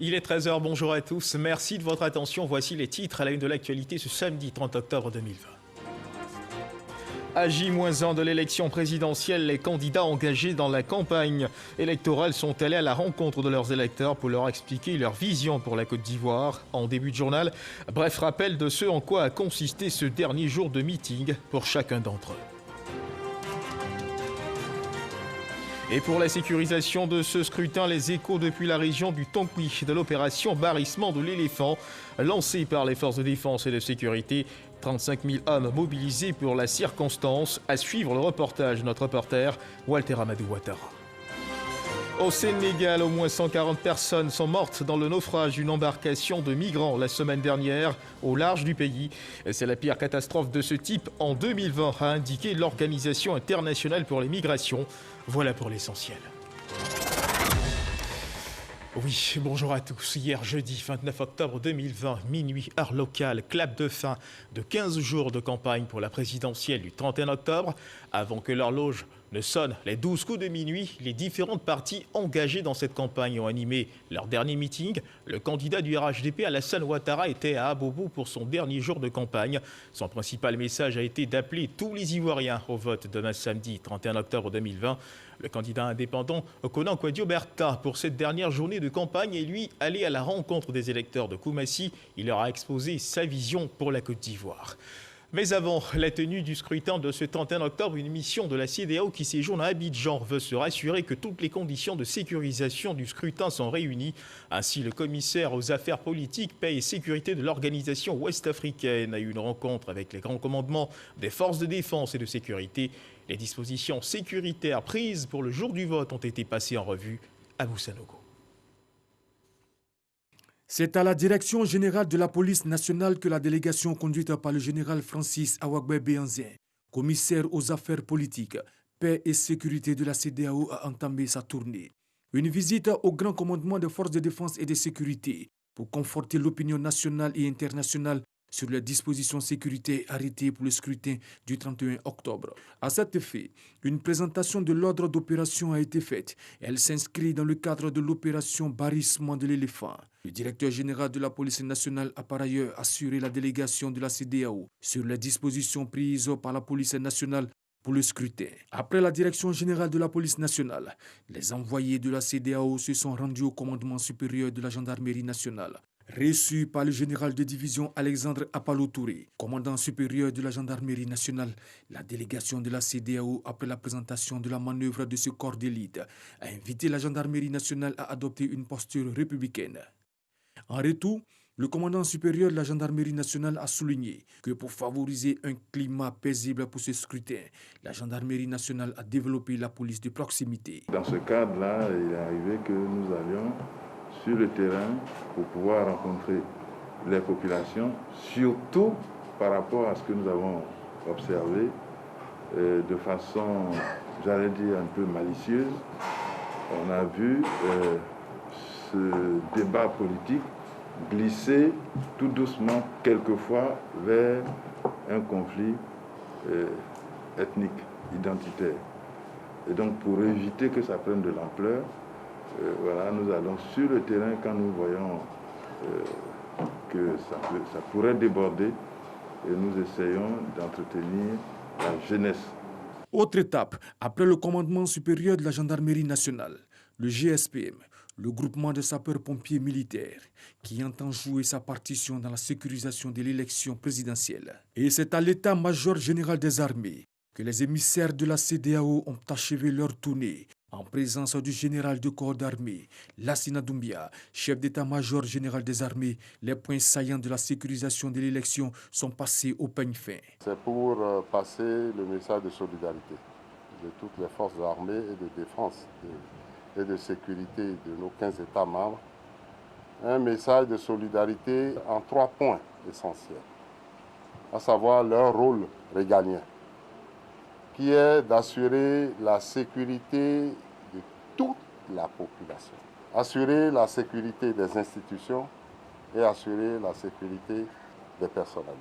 Il est 13 h, bonjour à tous. Merci de votre attention. Voici les titres à la une de l'actualité ce samedi 30 octobre 2020. À J-1 de l'élection présidentielle, les candidats engagés dans la campagne électorale sont allés à la rencontre de leurs électeurs pour leur expliquer leur vision pour la Côte d'Ivoire. En début de journal, bref rappel de ce en quoi a consisté ce dernier jour de meeting pour chacun d'entre eux. Et pour la sécurisation de ce scrutin, les échos depuis la région du Tonkwi de l'opération Barrissement de l'éléphant lancée par les forces de défense et de sécurité. 35 000 hommes mobilisés pour la circonstance. À suivre le reportage de notre reporter Walter Amadou Ouattara. Au Sénégal, au moins 140 personnes sont mortes dans le naufrage d'une embarcation de migrants la semaine dernière au large du pays. C'est la pire catastrophe de ce type en 2020, a indiqué l'Organisation internationale pour les migrations. Voilà pour l'essentiel. Oui, bonjour à tous. Hier, jeudi 29 octobre 2020, minuit, heure locale, clap de fin de 15 jours de campagne pour la présidentielle du 31 octobre. Avant que l'horloge ne sonne les 12 coups de minuit, les différentes parties engagées dans cette campagne ont animé leur dernier meeting. Le candidat du RHDP, Alassane Ouattara, était à Abobo pour son dernier jour de campagne. Son principal message a été d'appeler tous les Ivoiriens au vote demain samedi 31 octobre 2020. Le candidat indépendant Konan Kwadjo-Berta, pour cette dernière journée de campagne, est lui allé à la rencontre des électeurs de Koumassi. Il leur a exposé sa vision pour la Côte d'Ivoire. Mais avant la tenue du scrutin de ce 31 octobre, une mission de la CEDEAO qui séjourne à Abidjan veut se rassurer que toutes les conditions de sécurisation du scrutin sont réunies. Ainsi, le commissaire aux affaires politiques, paix et sécurité de l'organisation ouest-africaine a eu une rencontre avec les grands commandements des forces de défense et de sécurité. Les dispositions sécuritaires prises pour le jour du vote ont été passées en revue à Boussanogo. C'est à la direction générale de la police nationale que la délégation conduite par le général Francis Awagbe Béanzin, commissaire aux affaires politiques, paix et sécurité de la CEDEAO, a entamé sa tournée. Une visite au grand commandement des forces de défense et de sécurité pour conforter l'opinion nationale et internationale sur les dispositions sécurité arrêtées pour le scrutin du 31 octobre. À cet effet, une présentation de l'ordre d'opération a été faite. Elle s'inscrit dans le cadre de l'opération Barrissement de l'éléphant. Le directeur général de la police nationale a par ailleurs assuré la délégation de la CEDEAO sur les dispositions prises par la police nationale pour le scrutin. Après la direction générale de la police nationale, les envoyés de la CEDEAO se sont rendus au commandement supérieur de la gendarmerie nationale. Reçu par le général de division Alexandre Apalo Touré, commandant supérieur de la gendarmerie nationale, la délégation de la CEDEAO, après la présentation de la manœuvre de ce corps d'élite, a invité la gendarmerie nationale à adopter une posture républicaine. En retour, le commandant supérieur de la gendarmerie nationale a souligné que pour favoriser un climat paisible pour ce scrutin, la gendarmerie nationale a développé la police de proximité. Dans ce cadre-là, il est arrivé que nous allions sur le terrain pour pouvoir rencontrer les populations, surtout par rapport à ce que nous avons observé de façon, j'allais dire, un peu malicieuse. On a vu ce débat politique glisser tout doucement, quelquefois, vers un conflit ethnique, identitaire. Et donc, pour éviter que ça prenne de l'ampleur, voilà, nous allons sur le terrain quand nous voyons que ça pourrait déborder et nous essayons d'entretenir la jeunesse. Autre étape, après le commandement supérieur de la gendarmerie nationale, le GSPM, le groupement de sapeurs-pompiers militaires, qui entend jouer sa partition dans la sécurisation de l'élection présidentielle. Et c'est à l'état-major général des armées que les émissaires de la CEDEAO ont achevé leur tournée en présence du général de corps d'armée, Lassina Doumbia, chef d'état-major général des armées. Les points saillants de la sécurisation de l'élection sont passés au peigne fin. C'est pour passer le message de solidarité de toutes les forces armées et de défense et de sécurité de nos 15 États membres. Un message de solidarité en 3 points essentiels, à savoir leur rôle régalien, qui est d'assurer la sécurité de toute la population, assurer la sécurité des institutions et assurer la sécurité des personnalités.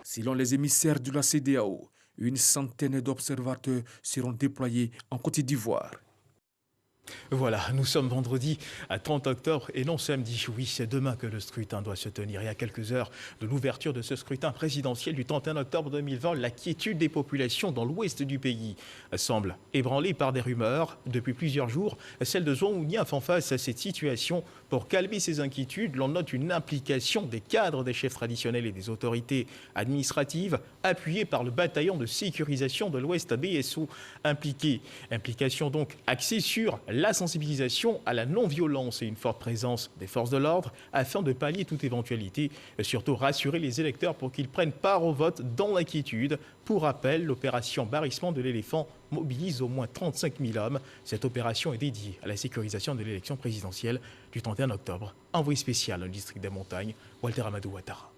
Selon les émissaires de la CEDEAO, une centaine d'observateurs seront déployés en Côte d'Ivoire. Voilà, nous sommes vendredi à 30 octobre et non samedi. Oui, c'est demain que le scrutin doit se tenir. Et à quelques heures de l'ouverture de ce scrutin présidentiel du 31 octobre 2020, la quiétude des populations dans l'ouest du pays semble ébranlée par des rumeurs. Depuis plusieurs jours, celle de Zouan font face à cette situation. Pour calmer ces inquiétudes, l'on note une implication des cadres des chefs traditionnels et des autorités administratives, appuyée par le bataillon de sécurisation de l'Ouest BSO Implication donc axée sur la sensibilisation à la non-violence et une forte présence des forces de l'ordre afin de pallier toute éventualité, surtout rassurer les électeurs pour qu'ils prennent part au vote dans l'inquiétude. Pour rappel, l'opération Barrissement de l'éléphant mobilise au moins 35 000 hommes. Cette opération est dédiée à la sécurisation de l'élection présidentielle du 31 octobre. Envoyé spécial dans le district des montagnes, Walter Amadou Ouattara.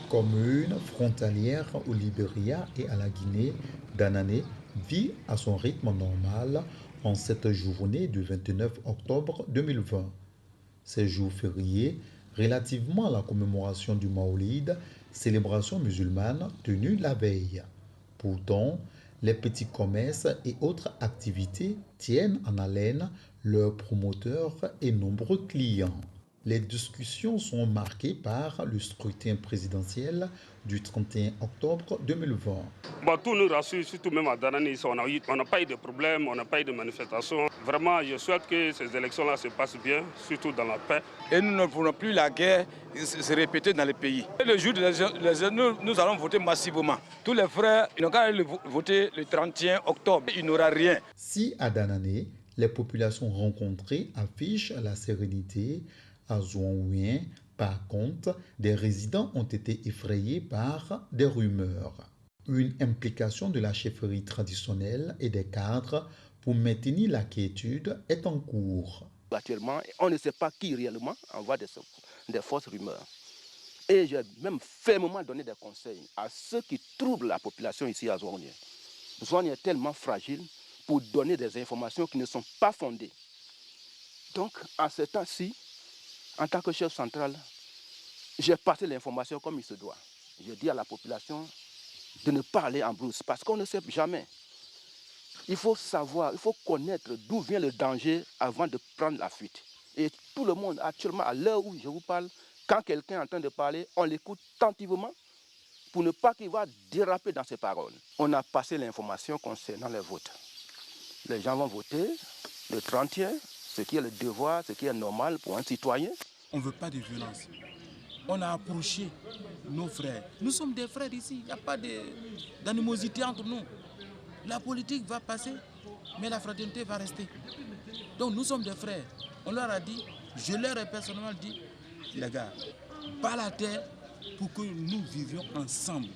Commune frontalière au Libéria et à la Guinée, Danané vit à son rythme normal en cette journée du 29 octobre 2020. Ces jours fériés, relativement à la commémoration du Maolid, célébration musulmane tenue la veille. Pourtant, les petits commerces et autres activités tiennent en haleine leurs promoteurs et nombreux clients. Les discussions sont marquées par le scrutin présidentiel du 31 octobre 2020. Tout nous rassure, surtout même à Danané, on n'a pas eu de problème, on n'a pas eu de manifestation. Vraiment, je souhaite que ces élections-là se passent bien, surtout dans la paix. Et nous ne voulons plus la guerre se répéter dans le pays. Et le jour nous allons voter massivement. Tous les frères n'ont qu'à aller voter le 31 octobre. Il n'y aura rien. Si à Danané, les populations rencontrées affichent la sérénité, à Zouan, par contre, des résidents ont été effrayés par des rumeurs. Une implication de la chefferie traditionnelle et des cadres pour maintenir la quiétude est en cours. Actuellement, on ne sait pas qui réellement envoie des fausses rumeurs. Et j'ai même fermement donné des conseils à ceux qui troublent la population ici à Zouan. Zouan est tellement fragile pour donner des informations qui ne sont pas fondées. Donc, en ce temps-ci, en tant que chef central, j'ai passé l'information comme il se doit. Je dis à la population de ne pas aller en brousse parce qu'on ne sait jamais. Il faut savoir, il faut connaître d'où vient le danger avant de prendre la fuite. Et tout le monde, actuellement, à l'heure où je vous parle, quand quelqu'un est en train de parler, on l'écoute attentivement pour ne pas qu'il va déraper dans ses paroles. On a passé l'information concernant les votes. Les gens vont voter le 31, ce qui est le devoir, ce qui est normal pour un citoyen. On ne veut pas de violence. On a approché nos frères. Nous sommes des frères ici. Il n'y a pas d'animosité entre nous. La politique va passer, mais la fraternité va rester. Donc nous sommes des frères. On leur a dit, je leur ai personnellement dit, les gars, pas la terre pour que nous vivions ensemble.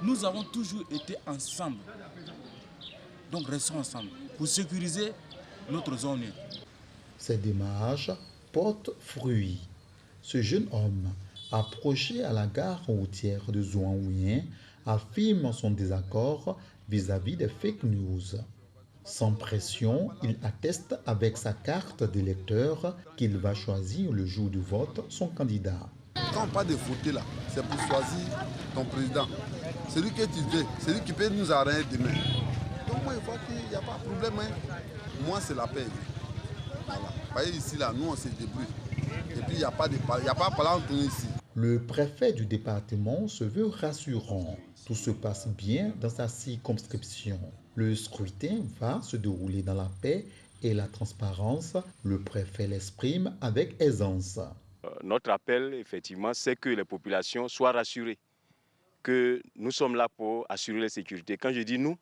Nous avons toujours été ensemble. Donc restons ensemble pour sécuriser notre zone. Ces démarches portent fruit. Ce jeune homme, approché à la gare routière de Zouan, affirme son désaccord vis-à-vis des fake news. Sans pression, il atteste avec sa carte d'électeur qu'il va choisir le jour du vote son candidat. Quand on parle de voter là, c'est pour choisir ton président. Celui que tu veux, celui qui peut nous arranger demain. Donc moi, je vois qu'il n'y a pas de problème. Moi, c'est la paix. Voilà. Vous voyez ici, là, nous, on se débrouille. Et puis, il n'y a pas de parler entre nous ici. Le préfet du département se veut rassurant. Tout se passe bien dans sa circonscription. Le scrutin va se dérouler dans la paix et la transparence. Le préfet l'exprime avec aisance. Notre appel, effectivement, c'est que les populations soient rassurées, que nous sommes là pour assurer la sécurité. Quand je dis nous,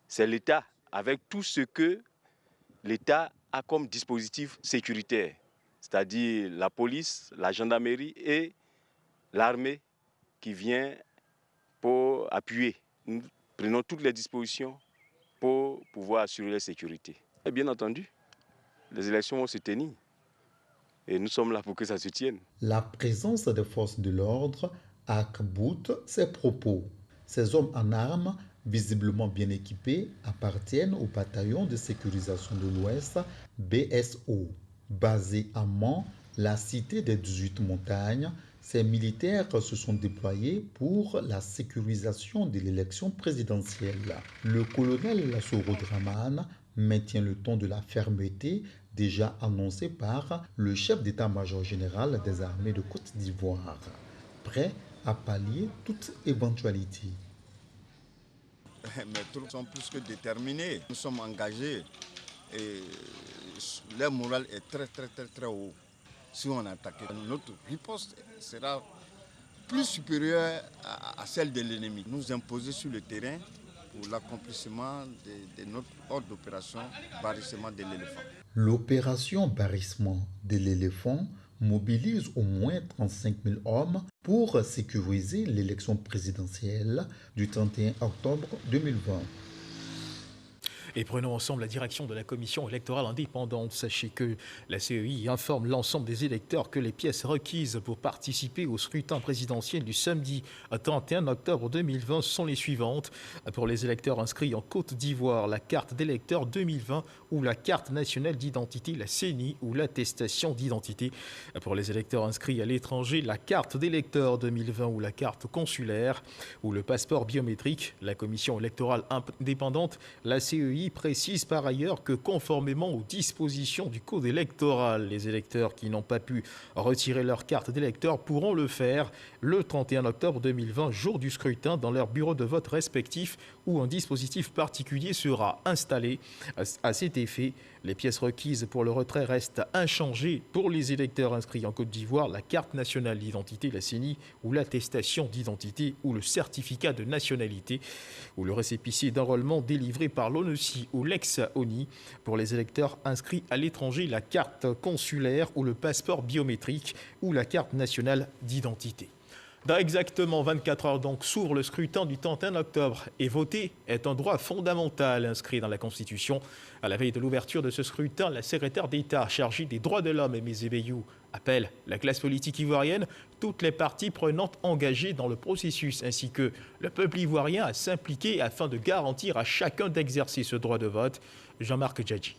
c'est l'État, avec tout ce que l'État a comme dispositif sécuritaire, c'est-à-dire la police, la gendarmerie et l'armée qui vient pour appuyer. Nous prenons toutes les dispositions pour pouvoir assurer la sécurité. Et bien entendu, les élections vont se tenir. Et nous sommes là pour que ça se tienne. La présence des forces de l'ordre arc-boute ses propos. Ces hommes en armes, visiblement bien équipés, appartiennent au bataillon de sécurisation de l'Ouest, BSO. Basé à Mans, la cité des 18 montagnes, ces militaires se sont déployés pour la sécurisation de l'élection présidentielle. Le colonel Lassoro Draman maintient le ton de la fermeté déjà annoncé par le chef d'état-major général des armées de Côte d'Ivoire, prêt à pallier toute éventualité. Mes troupes sont plus que déterminés. Nous sommes engagés et leur morale est très haut. Si on attaque, notre riposte sera plus supérieure à celle de l'ennemi. Nous imposer sur le terrain pour l'accomplissement de notre ordre d'opération barrissement de l'éléphant. L'opération barrissement de l'éléphant mobilise au moins 35 000 hommes pour sécuriser l'élection présidentielle du 31 octobre 2020. Et prenons ensemble la direction de la commission électorale indépendante. Sachez que la CEI informe l'ensemble des électeurs que les pièces requises pour participer au scrutin présidentiel du samedi 31 octobre 2020 sont les suivantes. Pour les électeurs inscrits en Côte d'Ivoire, la carte d'électeur 2020 ou la carte nationale d'identité, la CENI ou l'attestation d'identité. Pour les électeurs inscrits à l'étranger, la carte d'électeur 2020 ou la carte consulaire ou le passeport biométrique. La commission électorale indépendante, la CEI, précise par ailleurs que conformément aux dispositions du code électoral, les électeurs qui n'ont pas pu retirer leur carte d'électeur pourront le faire le 31 octobre 2020, jour du scrutin, dans leur bureau de vote respectif où un dispositif particulier sera installé. À cet effet, les pièces requises pour le retrait restent inchangées pour les électeurs inscrits en Côte d'Ivoire, la carte nationale d'identité, la CENI, ou l'attestation d'identité ou le certificat de nationalité ou le récépissé d'enrôlement délivré par l'ONUCI ou l'ex-ONI. Pour les électeurs inscrits à l'étranger, la carte consulaire ou le passeport biométrique ou la carte nationale d'identité. Dans exactement 24 heures donc s'ouvre le scrutin du 31 octobre et voter est un droit fondamental inscrit dans la Constitution. À la veille de l'ouverture de ce scrutin, la secrétaire d'État chargée des droits de l'homme, Aimé Zébéiou, appelle la classe politique ivoirienne, toutes les parties prenantes engagées dans le processus ainsi que le peuple ivoirien à s'impliquer afin de garantir à chacun d'exercer ce droit de vote. Jean-Marc Djadji.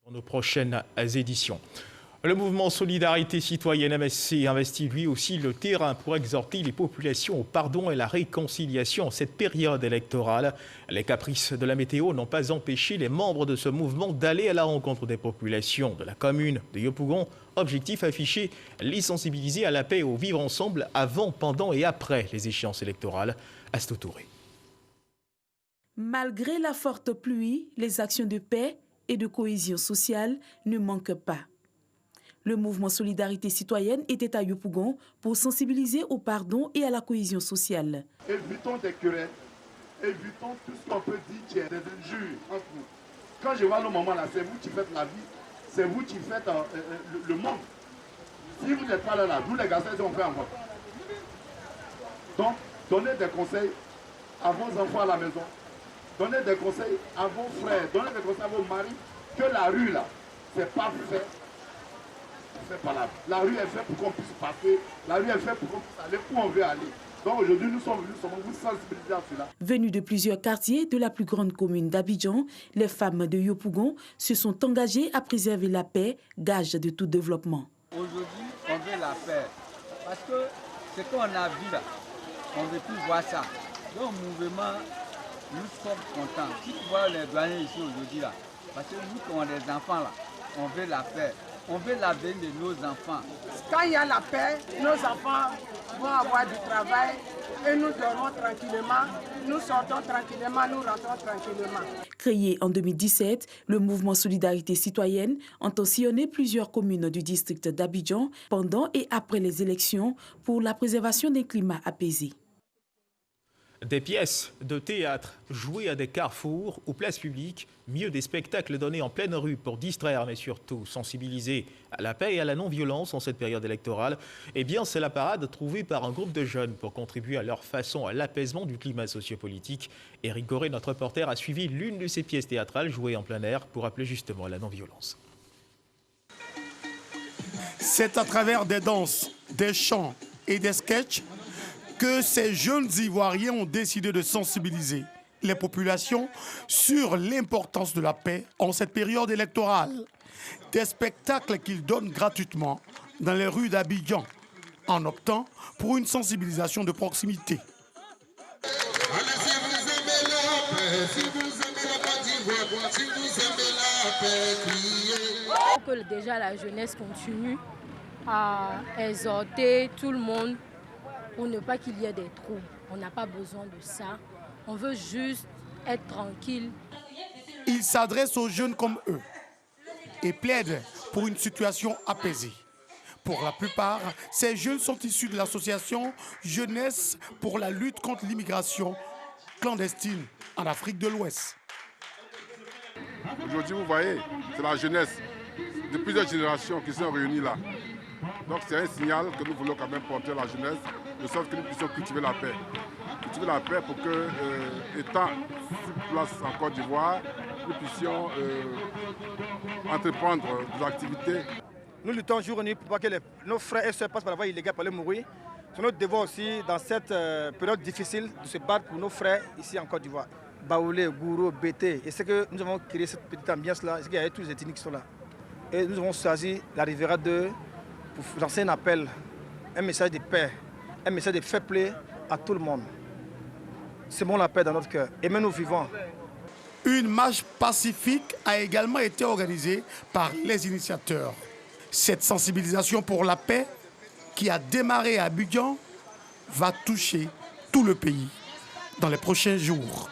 Dans nos prochaines éditions. Le mouvement Solidarité Citoyenne MSC investit lui aussi le terrain pour exhorter les populations au pardon et la réconciliation en cette période électorale. Les caprices de la météo n'ont pas empêché les membres de ce mouvement d'aller à la rencontre des populations de la commune de Yopougon. Objectif affiché, les sensibiliser à la paix et au vivre ensemble avant, pendant et après les échéances électorales. Astou Touré. Malgré la forte pluie, les actions de paix et de cohésion sociale ne manquent pas. Le mouvement Solidarité Citoyenne était à Yopougon pour sensibiliser au pardon et à la cohésion sociale. Évitons des querelles, évitons tout ce qu'on peut dire qui est des injures entre nous. Quand je vois le moment là, c'est vous qui faites la vie, c'est vous qui faites le monde. Si vous n'êtes pas là, nous les garçons, on fait encore. Donc, donnez des conseils à vos enfants à la maison, donnez des conseils à vos frères, donnez des conseils à vos maris, que la rue là, c'est pas fait. La rue est faite pour qu'on puisse passer, la rue est faite pour qu'on puisse aller où on veut aller. Donc aujourd'hui, nous sommes venus vous sensibiliser à cela. Venus de plusieurs quartiers de la plus grande commune d'Abidjan, les femmes de Yopougon se sont engagées à préserver la paix, gage de tout développement. Aujourd'hui, on veut la paix. Parce que ce qu'on a vu là, on ne veut plus voir ça. Donc, mouvement, nous sommes contents. Si tu vois les douaniers ici aujourd'hui là, parce que nous qui avons des enfants là, on veut la paix. On veut l'avenir de nos enfants. Quand il y a la paix, nos enfants vont avoir du travail et nous dormons tranquillement, nous sortons tranquillement, nous rentrons tranquillement. Créé en 2017, le mouvement Solidarité Citoyenne entend sillonner plusieurs communes du district d'Abidjan pendant et après les élections pour la préservation d'un climat apaisé. Des pièces de théâtre jouées à des carrefours ou places publiques, mieux des spectacles donnés en pleine rue pour distraire mais surtout sensibiliser à la paix et à la non-violence en cette période électorale, eh bien c'est la parade trouvée par un groupe de jeunes pour contribuer à leur façon à l'apaisement du climat sociopolitique. Éric Goré, notre reporter, a suivi l'une de ces pièces théâtrales jouées en plein air pour appeler justement à la non-violence. C'est à travers des danses, des chants et des sketchs que ces jeunes Ivoiriens ont décidé de sensibiliser les populations sur l'importance de la paix en cette période électorale. Des spectacles qu'ils donnent gratuitement dans les rues d'Abidjan en optant pour une sensibilisation de proximité. Allez-y, vous aimez la paix. Si vous aimez la Côte d'Ivoire, si vous aimez la paix, criez. Il faut que déjà la jeunesse continue à exhorter tout le monde pour ne pas qu'il y ait des troubles. On n'a pas besoin de ça. On veut juste être tranquille. Il s'adresse aux jeunes comme eux et plaide pour une situation apaisée. Pour la plupart, ces jeunes sont issus de l'association Jeunesse pour la lutte contre l'immigration clandestine en Afrique de l'Ouest. Aujourd'hui, vous voyez, c'est la jeunesse de plusieurs générations qui sont réunies là. Donc c'est un signal que nous voulons quand même porter à la jeunesse, de sorte que nous puissions cultiver la paix. Cultiver la paix pour que, étant sur place en Côte d'Ivoire, nous puissions entreprendre des activités. Nous luttons jour et nuit pour pas que nos frères et sœurs passent par la voie illégale pour aller mourir. C'est notre devoir aussi, dans cette période difficile, de se battre pour nos frères ici en Côte d'Ivoire. Baoulé, Gourou, Bété. Et c'est que nous avons créé cette petite ambiance-là, c'est qu'il y a tous les ethniques qui sont là. Et nous avons choisi la Riviera 2 pour lancer un appel, un message de paix, un message de fair play à tout le monde. Semons la paix dans notre cœur. Et même nous vivons. Une marche pacifique a également été organisée par les initiateurs. Cette sensibilisation pour la paix qui a démarré à Abidjan va toucher tout le pays dans les prochains jours.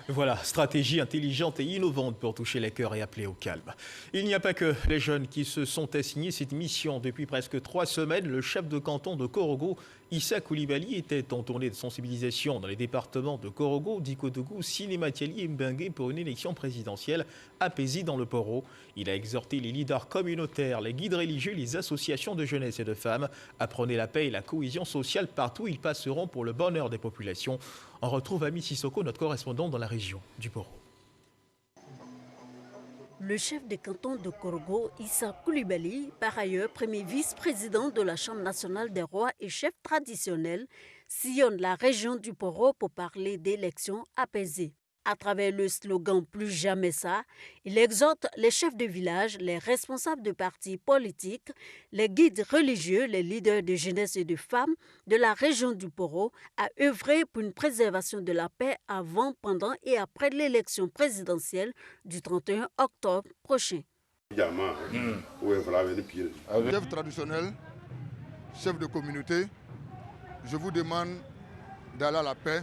Voilà, stratégie intelligente et innovante pour toucher les cœurs et appeler au calme. Il n'y a pas que les jeunes qui se sont assignés cette mission. Depuis presque 3 semaines, le chef de canton de Korogo, Issa Koulibaly, était en tournée de sensibilisation dans les départements de Korogo, Dikodougou, Sinématiali et Mbengue pour une élection présidentielle apaisée dans le Poro. Il a exhorté les leaders communautaires, les guides religieux, les associations de jeunesse et de femmes à prôner la paix et la cohésion sociale partout où ils passeront pour le bonheur des populations. On retrouve Ami Sissoko, notre correspondant dans la région du Poro. Le chef de canton de Korogo, Issa Koulibaly, par ailleurs premier vice-président de la Chambre nationale des rois et chef traditionnel, sillonne la région du Poro pour parler d'élections apaisées. À travers le slogan « Plus jamais ça », il exhorte les chefs de village, les responsables de partis politiques, les guides religieux, les leaders de jeunesse et de femmes de la région du Poro à œuvrer pour une préservation de la paix avant, pendant et après l'élection présidentielle du 31 octobre prochain. Chef traditionnel, chef de communauté, je vous demande d'aller à la paix.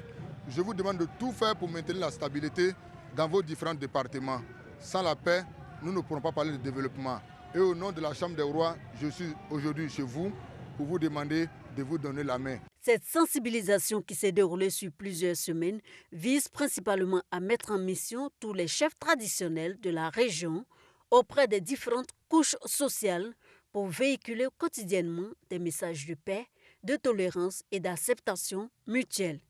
Je vous demande de tout faire pour maintenir la stabilité dans vos différents départements. Sans la paix, nous ne pourrons pas parler de développement. Et au nom de la Chambre des rois, je suis aujourd'hui chez vous pour vous demander de vous donner la main. Cette sensibilisation qui s'est déroulée sur plusieurs semaines vise principalement à mettre en mission tous les chefs traditionnels de la région auprès des différentes couches sociales pour véhiculer quotidiennement des messages de paix, de tolérance et d'acceptation mutuelle.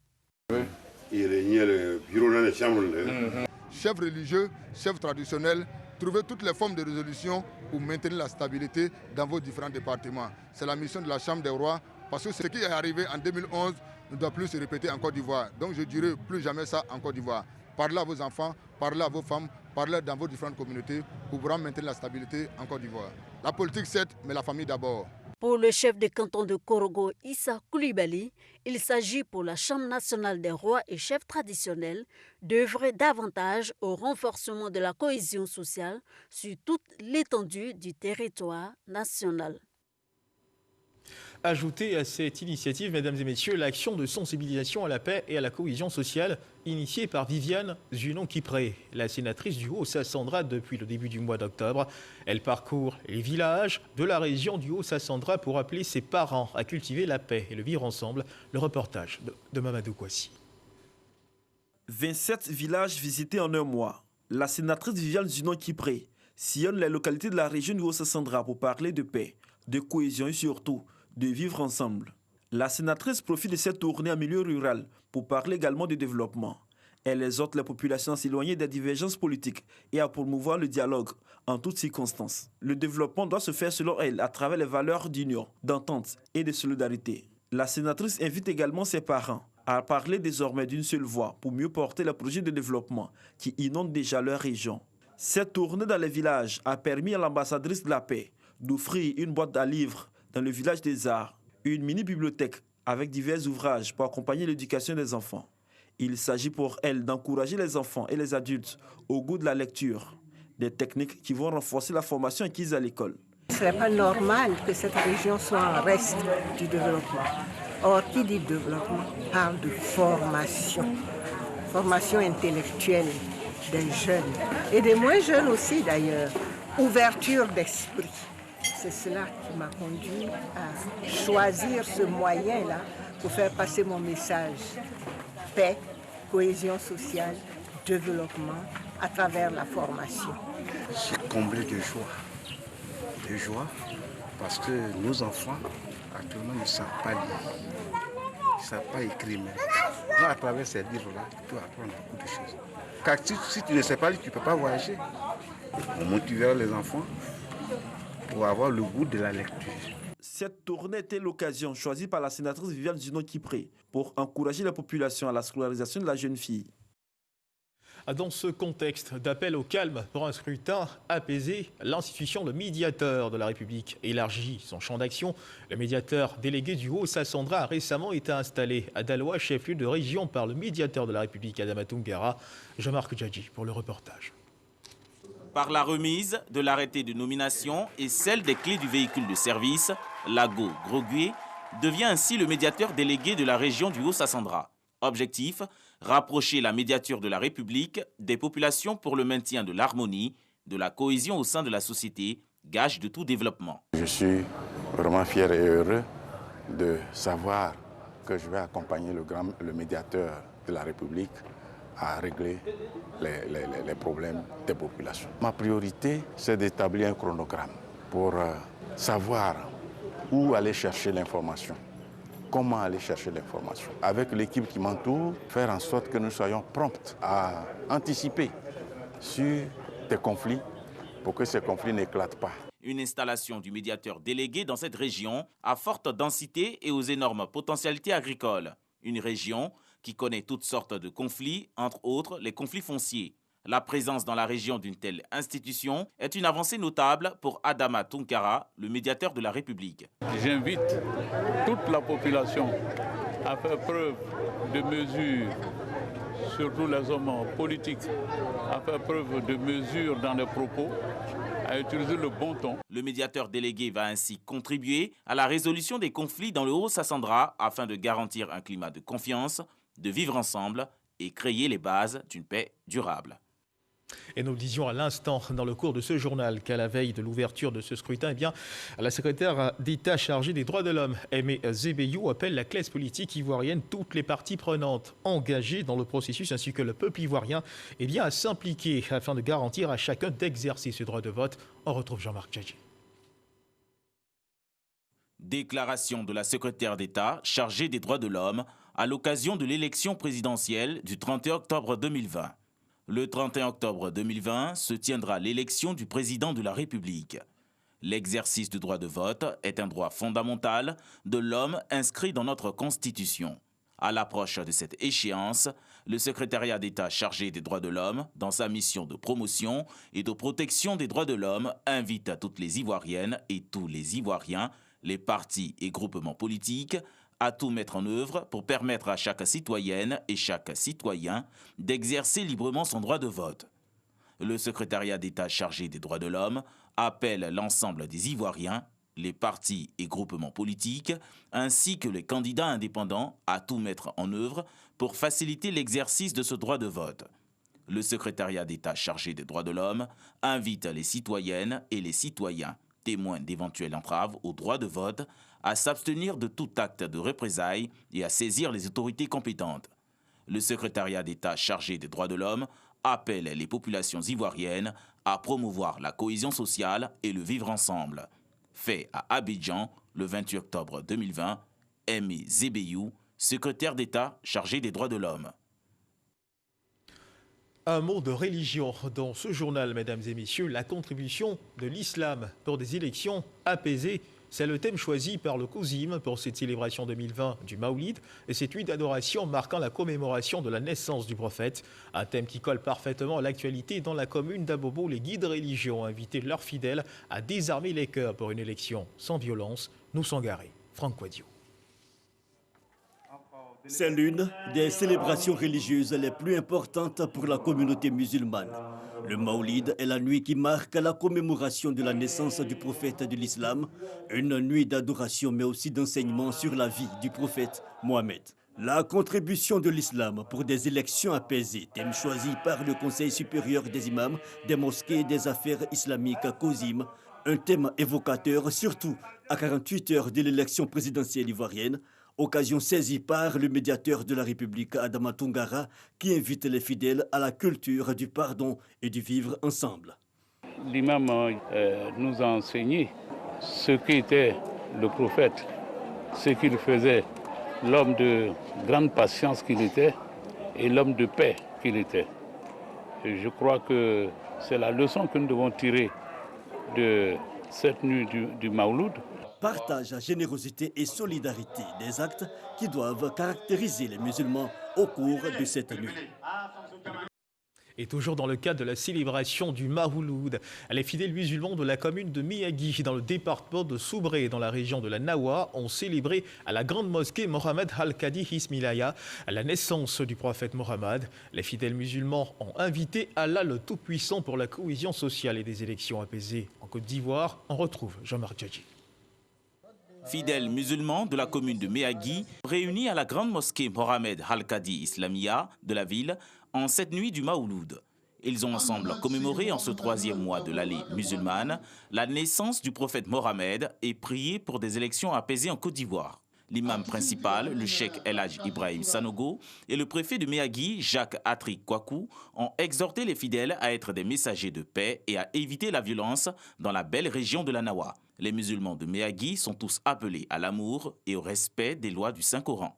Chefs religieux, chefs traditionnels, trouvez toutes les formes de résolution pour maintenir la stabilité dans vos différents départements. C'est la mission de la Chambre des rois, parce que ce qui est arrivé en 2011 ne doit plus se répéter en Côte d'Ivoire. Donc je dirais plus jamais ça en Côte d'Ivoire. Parlez à vos enfants, parlez à vos femmes, parlez dans vos différentes communautés pour pouvoir maintenir la stabilité en Côte d'Ivoire. La politique certes, mais la famille d'abord. Pour le chef de canton de Korogo, Issa Koulibaly, il s'agit pour la Chambre nationale des rois et chefs traditionnels d'œuvrer davantage au renforcement de la cohésion sociale sur toute l'étendue du territoire national. Ajoutez à cette initiative, mesdames et messieurs, l'action de sensibilisation à la paix et à la cohésion sociale initiée par Viviane Zunon-Kipré, la sénatrice du Haut-Sassandra depuis le début du mois d'octobre. Elle parcourt les villages de la région du Haut-Sassandra pour appeler ses parents à cultiver la paix et le vivre ensemble. Le reportage de Mamadou Kouassi. 27 villages visités en un mois. La sénatrice Viviane Zunon-Kipré sillonne les localités de la région du Haut-Sassandra pour parler de paix, de cohésion et surtout de vivre ensemble. La sénatrice profite de cette tournée en milieu rural pour parler également de développement. Elle exhorte les populations à s'éloigner des divergences politiques et à promouvoir le dialogue en toutes circonstances. Le développement doit se faire selon elle à travers les valeurs d'union, d'entente et de solidarité. La sénatrice invite également ses parents à parler désormais d'une seule voix pour mieux porter les projets de développement qui inondent déjà leur région. Cette tournée dans les villages a permis à l'ambassadrice de la paix d'offrir une boîte à livres dans le village des arts, une mini-bibliothèque avec divers ouvrages pour accompagner l'éducation des enfants Il s'agit pour elle d'encourager les enfants et les adultes au goût de la lecture, des techniques qui vont renforcer la formation acquise à l'école. Ce n'est pas normal que cette région soit en reste du développement. Or, qui dit développement parle de formation, formation intellectuelle des jeunes et des moins jeunes aussi d'ailleurs, ouverture d'esprit. C'est cela qui m'a conduit à choisir ce moyen-là pour faire passer mon message. Paix, cohésion sociale, développement à travers la formation. Je suis comblé de joie parce que nos enfants actuellement ne savent pas lire, ils ne savent pas écrire. Mais à travers ces livres-là, tu peux apprendre beaucoup de choses. Car si tu ne sais pas lire, tu ne peux pas voyager. On motivera les enfants pour avoir le goût de la lecture. Cette tournée était l'occasion choisie par la sénatrice Viviane Zinon-Kipré pour encourager la population à la scolarisation de la jeune fille. Dans ce contexte d'appel au calme pour un scrutin apaisé, l'institution de médiateur de la République élargit son champ d'action. Le médiateur délégué du Haut-Sassandra a récemment été installé à Daloa, chef-lieu de région, par le médiateur de la République Adama Toungara. Jean-Marc Djadji pour le reportage. Par la remise de l'arrêté de nomination et celle des clés du véhicule de service, Lago Grogué devient ainsi le médiateur délégué de la région du Haut-Sassandra. Objectif, rapprocher la médiature de la République des populations pour le maintien de l'harmonie, de la cohésion au sein de la société, gage de tout développement. Je suis vraiment fier et heureux de savoir que je vais accompagner le médiateur de la République à régler les problèmes des populations. Ma priorité, c'est d'établir un chronogramme pour savoir où aller chercher l'information, comment aller chercher l'information. Avec l'équipe qui m'entoure, faire en sorte que nous soyons prompts à anticiper sur des conflits pour que ces conflits n'éclatent pas. Une installation du médiateur délégué dans cette région à forte densité et aux énormes potentialités agricoles. Une région qui connaît toutes sortes de conflits, entre autres les conflits fonciers. La présence dans la région d'une telle institution est une avancée notable pour Adama Toungara, le médiateur de la République. J'invite toute la population à faire preuve de mesure, surtout les hommes politiques, à faire preuve de mesure dans les propos, à utiliser le bon ton. Le médiateur délégué va ainsi contribuer à la résolution des conflits dans le Haut-Sassandra afin de garantir un climat de confiance, de vivre ensemble et créer les bases d'une paix durable. Et nous le disions à l'instant dans le cours de ce journal qu'à la veille de l'ouverture de ce scrutin, la secrétaire d'État chargée des droits de l'homme, Aimé Zébeyou, appelle la classe politique ivoirienne, toutes les parties prenantes engagées dans le processus ainsi que le peuple ivoirien à s'impliquer afin de garantir à chacun d'exercer ce droit de vote. On retrouve Jean-Marc Djadji. Déclaration de la secrétaire d'État chargée des droits de l'homme à l'occasion de l'élection présidentielle du 31 octobre 2020. Le 31 octobre 2020 se tiendra l'élection du président de la République. L'exercice du droit de vote est un droit fondamental de l'homme inscrit dans notre Constitution. À l'approche de cette échéance, le secrétariat d'État chargé des droits de l'homme, dans sa mission de promotion et de protection des droits de l'homme, invite toutes les Ivoiriennes et tous les Ivoiriens, les partis et groupements politiques, à tout mettre en œuvre pour permettre à chaque citoyenne et chaque citoyen d'exercer librement son droit de vote. Le secrétariat d'État chargé des droits de l'homme appelle l'ensemble des Ivoiriens, les partis et groupements politiques, ainsi que les candidats indépendants à tout mettre en œuvre pour faciliter l'exercice de ce droit de vote. Le secrétariat d'État chargé des droits de l'homme invite les citoyennes et les citoyens, témoins d'éventuelles entraves au droit de vote, à s'abstenir de tout acte de représailles et à saisir les autorités compétentes. Le secrétariat d'État chargé des droits de l'homme appelle les populations ivoiriennes à promouvoir la cohésion sociale et le vivre ensemble. Fait à Abidjan le 28 octobre 2020, Aimé Zébeyou, secrétaire d'État chargé des droits de l'homme. Un mot de religion dans ce journal, mesdames et messieurs, la contribution de l'islam pour des élections apaisées. C'est le thème choisi par le COSIM pour cette célébration 2020 du Maoulid et cette nuit d'adoration marquant la commémoration de la naissance du prophète. Un thème qui colle parfaitement à l'actualité. Dans la commune d'Abobo, les guides religieux ont invité leurs fidèles à désarmer les cœurs pour une élection sans violence. Nous Sangaré, Franck Quadio. C'est l'une des célébrations religieuses les plus importantes pour la communauté musulmane. Le Maoulid est la nuit qui marque la commémoration de la naissance du prophète de l'islam, une nuit d'adoration mais aussi d'enseignement sur la vie du prophète Mohammed. La contribution de l'islam pour des élections apaisées, thème choisi par le Conseil supérieur des imams des mosquées et des affaires islamiques COSIM, un thème évocateur surtout à 48 heures de l'élection présidentielle ivoirienne, occasion saisie par le médiateur de la République Adama Tungara qui invite les fidèles à la culture du pardon et du vivre ensemble. L'imam nous a enseigné ce qu'était le prophète, ce qu'il faisait, l'homme de grande patience qu'il était et l'homme de paix qu'il était. Et je crois que c'est la leçon que nous devons tirer de cette nuit du Mawlud. Partage, générosité et solidarité, des actes qui doivent caractériser les musulmans au cours de cette nuit. Et toujours dans le cadre de la célébration du Mawlud, les fidèles musulmans de la commune de Miyagi, dans le département de Soubré, dans la région de la Nawa, ont célébré à la grande mosquée Mohamed Al-Kadi Ismilaya la naissance du prophète Mohammed. Les fidèles musulmans ont invité Allah le Tout-Puissant pour la cohésion sociale et des élections apaisées. En Côte d'Ivoire, on retrouve Jean-Marc Djadji. Fidèles musulmans de la commune de Miyagi, réunis à la grande mosquée Mohamed Al-Kadi Islamia de la ville, en cette nuit du Mawlud. Ils ont ensemble commémoré en ce 3e mois de l'année musulmane la naissance du prophète Mohammed et prié pour des élections apaisées en Côte d'Ivoire. L'imam principal, le cheikh El Hadj Ibrahim Sanogo, et le préfet de Miyagi, Jacques Atrik Kwaku, ont exhorté les fidèles à être des messagers de paix et à éviter la violence dans la belle région de la Nawa. Les musulmans de Miyagi sont tous appelés à l'amour et au respect des lois du Saint-Coran.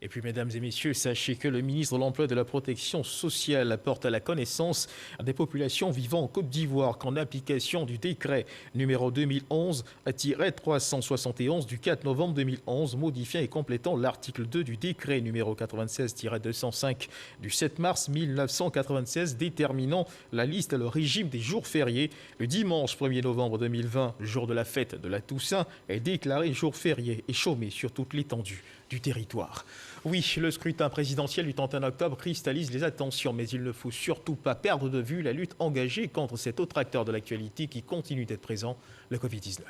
Et puis, mesdames et messieurs, sachez que le ministre de l'Emploi et de la Protection sociale porte à la connaissance des populations vivant en Côte d'Ivoire qu'en application du décret numéro 2011-371 du 4 novembre 2011, modifiant et complétant l'article 2 du décret numéro 96-205 du 7 mars 1996, déterminant la liste et le régime des jours fériés. Le dimanche 1er novembre 2020, jour de la fête de la Toussaint, est déclaré jour férié et chômé sur toute l'étendue du territoire. Oui, le scrutin présidentiel du 31 octobre cristallise les attentions, mais il ne faut surtout pas perdre de vue la lutte engagée contre cet autre acteur de l'actualité qui continue d'être présent, le Covid-19.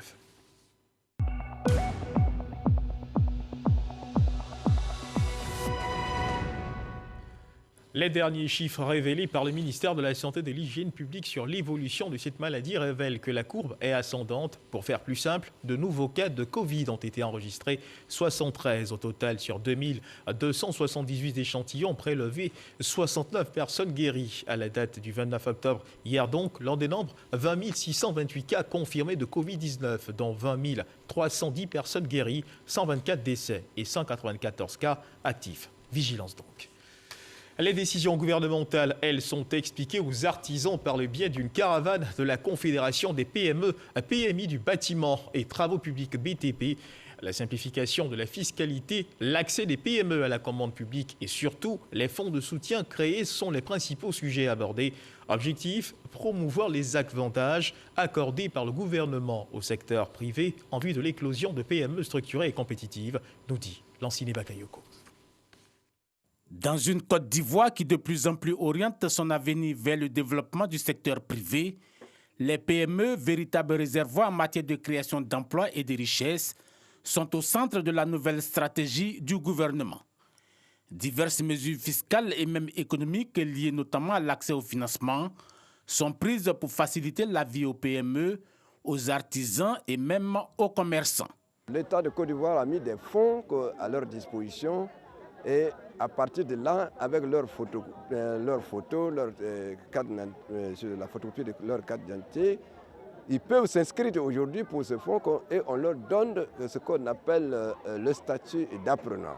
Les derniers chiffres révélés par le ministère de la Santé et de l'Hygiène publique sur l'évolution de cette maladie révèlent que la courbe est ascendante. Pour faire plus simple, de nouveaux cas de Covid ont été enregistrés, 73 au total sur 2278 échantillons prélevés, 69 personnes guéries à la date du 29 octobre. Hier donc, l'an des nombres, 20 628 cas confirmés de Covid-19, dont 20 310 personnes guéries, 124 décès et 194 cas actifs. Vigilance donc. Les décisions gouvernementales, elles, sont expliquées aux artisans par le biais d'une caravane de la Confédération des PME, PMI du bâtiment et travaux publics BTP. La simplification de la fiscalité, l'accès des PME à la commande publique et surtout les fonds de soutien créés sont les principaux sujets abordés. Objectif, promouvoir les avantages accordés par le gouvernement au secteur privé en vue de l'éclosion de PME structurées et compétitives, nous dit Lanciné Bakayoko. Dans une Côte d'Ivoire qui de plus en plus oriente son avenir vers le développement du secteur privé, les PME, véritables réservoirs en matière de création d'emplois et de richesses, sont au centre de la nouvelle stratégie du gouvernement. Diverses mesures fiscales et même économiques liées notamment à l'accès au financement sont prises pour faciliter la vie aux PME, aux artisans et même aux commerçants. L'État de Côte d'Ivoire a mis des fonds à leur disposition et à partir de là, avec leurs photos, la photocopie de leur carte d'identité, ils peuvent s'inscrire aujourd'hui pour ce fonds et on leur donne ce qu'on appelle le statut d'apprenant.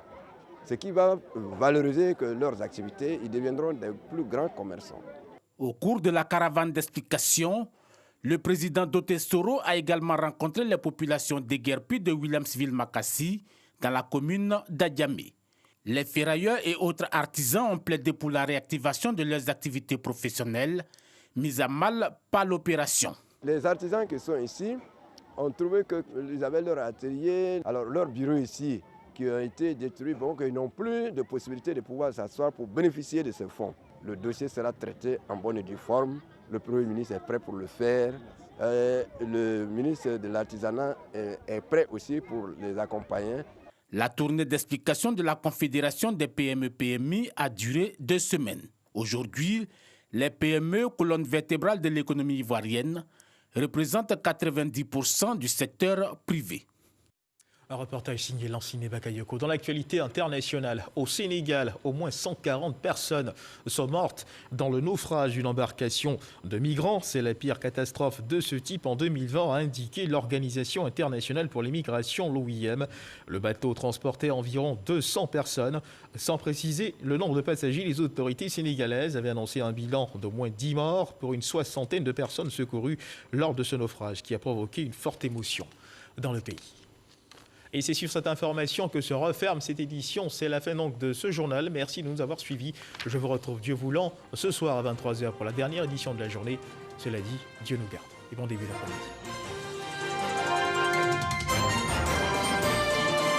Ce qui va valoriser que leurs activités, ils deviendront des plus grands commerçants. Au cours de la caravane d'explication, le président Doté Soro a également rencontré les populations déguerpies de Williamsville-Makassi dans la commune d'Adjamé. Les ferrailleurs et autres artisans ont plaidé pour la réactivation de leurs activités professionnelles, mises à mal par l'opération. Les artisans qui sont ici ont trouvé qu'ils avaient leur atelier, alors leur bureau ici, qui ont été détruits, bon, qu'ils n'ont plus de possibilité de pouvoir s'asseoir pour bénéficier de ce fonds. Le dossier sera traité en bonne et due forme. Le Premier ministre est prêt pour le faire. Le ministre de l'Artisanat est prêt aussi pour les accompagner. La tournée d'explication de la Confédération des PME-PMI a duré 2 semaines. Aujourd'hui, les PME, colonne vertébrale de l'économie ivoirienne, représentent 90% du secteur privé. Un reportage signé Lanciné Bakayoko. Dans l'actualité internationale, au Sénégal, au moins 140 personnes sont mortes dans le naufrage d'une embarcation de migrants. C'est la pire catastrophe de ce type en 2020, a indiqué l'Organisation internationale pour les migrations, l'OIM. Le bateau transportait environ 200 personnes. Sans préciser le nombre de passagers, les autorités sénégalaises avaient annoncé un bilan d'au moins 10 morts pour une 60aine de personnes secourues lors de ce naufrage qui a provoqué une forte émotion dans le pays. Et c'est sur cette information que se referme cette édition. C'est la fin donc de ce journal. Merci de nous avoir suivis. Je vous retrouve, Dieu voulant, ce soir à 23h pour la dernière édition de la journée. Cela dit, Dieu nous garde. Et bon début d'après-midi.